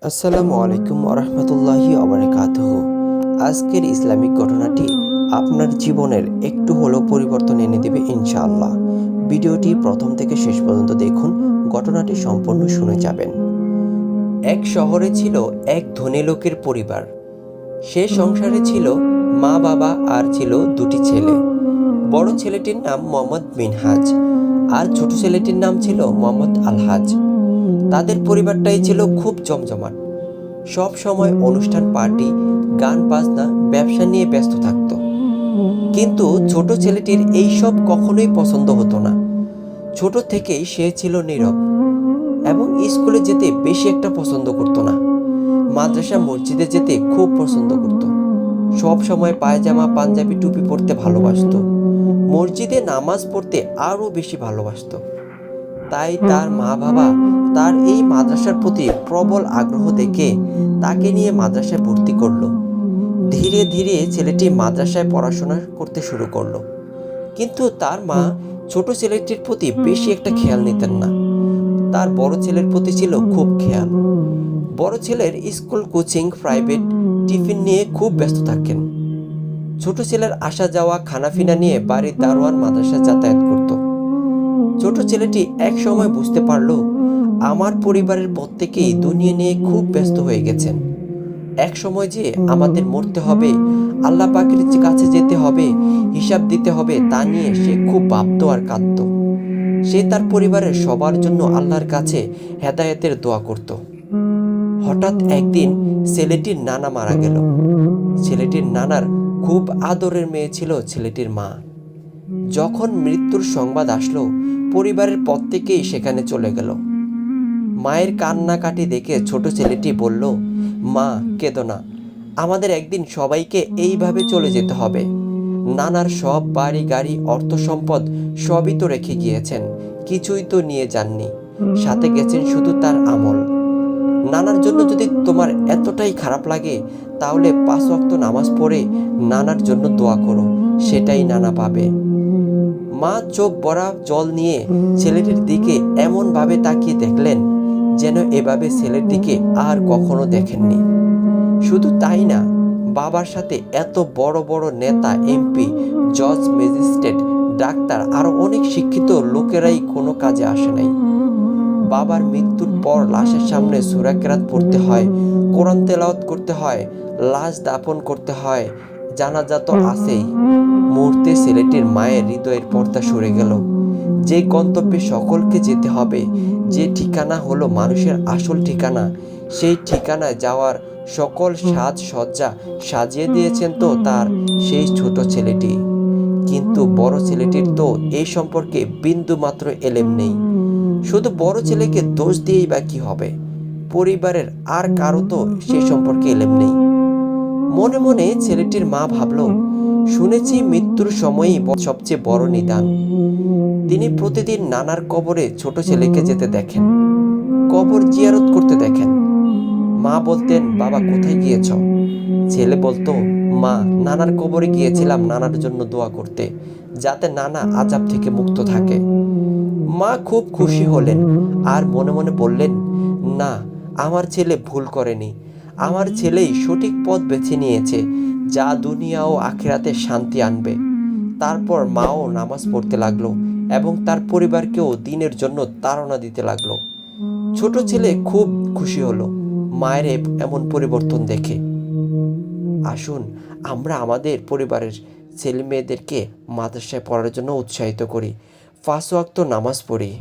আসসালামু আলাইকুম ওরহমতুল্লাহি ওবারাকাতুহু। আজকের ইসলামিক ঘটনাটি আপনার জীবনের একটু হলেও পরিবর্তন এনে দেবে ইনশাআল্লাহ। ভিডিওটি প্রথম থেকে শেষ পর্যন্ত দেখুন, ঘটনাটি সম্পূর্ণ শুনে যাবেন। এক শহরে ছিল এক ধনী লোকের পরিবার। সে সংসারে ছিল মা বাবা আর ছিল দুটি ছেলে। বড় ছেলেটির নাম মোহাম্মদ মিনহাজ আর ছোট ছেলেটির নাম ছিল মোহাম্মদ আলহাজ। তাদের পরিবারটাই ছিল খুব জমজমাট। সব সময় অনুষ্ঠান, পার্টি, গান বাজনা, ব্যবসা নিয়ে ব্যস্ত থাকত। কিন্তু ছোট ছেলেটির এইসব কখনোই পছন্দ হতো না। ছোট থেকেই সে ছিল নীরব এবং স্কুলে যেতে বেশি একটা পছন্দ করতো না। মাদ্রাসা, মসজিদে যেতে খুব পছন্দ করত। সব সময় পায়জামা, পাঞ্জাবি, টুপি পরতে ভালোবাসতো। মসজিদে নামাজ পড়তে আরও বেশি ভালোবাসতো। তাই তার মা বাবা তার এই মাদ্রাসার প্রতি প্রবল আগ্রহ দেখে তাকে নিয়ে মাদ্রাসায় ভর্তি করলো। ধীরে ধীরে ছেলেটি মাদ্রাসায় পড়াশোনা করতে শুরু করলো। কিন্তু তার মা ছোট ছেলেটির প্রতি বেশি একটা খেয়াল নিতেন না। তার বড় ছেলের প্রতি ছিল খুব খেয়াল। বড় ছেলের স্কুল, কোচিং, প্রাইভেট টিফিন নিয়ে খুব ব্যস্ত থাকেন। ছোট ছেলের আসা যাওয়া, খানাফিনা নিয়ে বাড়ির দারোয়ান মাদ্রাসায় যাতায়াত করত। ছোট ছেলেটি এক সময় বুঝতে পারল, আমার পরিবারের প্রত্যেকেই দুনিয়া নিয়ে খুব ব্যস্ত হয়ে গেছেন। এক সময় যে আমাদের মরতে হবে, আল্লাহ পাকের কাছে যেতে হবে, হিসাব দিতে হবে, তা নিয়ে সে খুব ভাবত আর কাঁদত। সে তার পরিবারের সবার জন্য আল্লাহর কাছে হেদায়েতের দোয়া করত। হঠাৎ একদিন ছেলেটির নানা মারা গেল। ছেলেটির নানার খুব আদরের মেয়ে ছিল ছেলেটির মা। যখন মৃত্যুর সংবাদ আসলো, পরিবারের প্রত্যেকেই সেখানে চলে গেল। মায়ের কান্নাকাটি দেখে ছোট ছেলেটি বলল, মা, কেঁদো না, আমাদের একদিন সবাইকে এইভাবে চলে যেতে হবে। নানার সব বাড়ি গাড়ি, অর্থ সম্পদ সবই তো রেখে গিয়েছেন, কিছুই তো নিয়ে যাননি, সাথে গেছেন শুধু তার আমল। নানার জন্য যদি তোমার এতটাই খারাপ লাগে, তাহলে 5 ওয়াক্ত নামাজ পড়ে নানার জন্য দোয়া করো, সেটাই নানা পাবে। মা চোখ ভরা জল নিয়ে ছেলেটির দিকে এমনভাবে তাকিয়ে দেখলেন যেন এভাবে ছেলের দিকে আর কখনো দেখেননি। শুধু তাই না, বাবার সাথে এত বড় বড় নেতা, এমপি, জজ, ম্যাজিস্ট্রেট, ডাক্তার আরো অনেক শিক্ষিত লোকেরাই কোনো কাজে আসে নাই। বাবার মৃত্যুর পর লাশের সামনে সূরা কেরাত পড়তে হয়, কোরআন তেলাওয়াত করতে হয়, লাশ দাফন করতে হয়, জানাজা তো আছেই। মুহূর্তে ছেলেটির মায়ের হৃদয়ের পর্দা সরে গেল। যে গন্তব্যে সকলকে যেতে হবে, যে ঠিকানা হলো মানুষের আসল ঠিকানা, সেই ঠিকানায় যাওয়ার সকল সাজসজ্জা সাজিয়ে দিয়েছেন তো তার সেই ছোট ছেলেটি। কিন্তু বড় ছেলেটির তো এই সম্পর্কে বিন্দু মাত্র এলেম নেই। শুধু বড় ছেলেকে দোষ দিয়েই বা কি হবে? পরিবারের আর কারো তো সে সম্পর্কে এলেম নেই। মনে মনে ছেলেটির মা ভাবল, শুনেছি মৃত্যুর সময়ই সবচেয়ে বড় নিদান। তিনি প্রতিদিন নানার কবরে ছোট ছেলেকে যেতে দেখেন, কবর জিয়ারত করতে দেখেন। মা বলতেন, বাবা কোথায় গিয়েছ? ছেলে বলতো, মা, নানার কবরে গিয়েছিলাম নানার জন্য দোয়া করতে, যাতে নানা আযাব থেকে মুক্ত থাকে। মা খুব খুশি হলেন আর মনে মনে বললেন, না, আমার ছেলে ভুল করেনি। আমার ছেলেই সঠিক পথ বেছে নিয়েছে, যা দুনিয়া ও আখিরাতে শান্তি আনবে। তারপর মাও নামাজ পড়তে লাগলো এবং তার পরিবারকেও দ্বীনের জন্য তাড়না দিতে লাগলো। ছোট ছেলে খুব খুশি হলো মায়ের এমন পরিবর্তন দেখে। আসুন আমরা আমাদের পরিবারের ছেলে মেয়েদেরকে মাদ্রাসায় পড়ার জন্য উৎসাহিত করি, 5 ওয়াক্ত নামাজ পড়ি।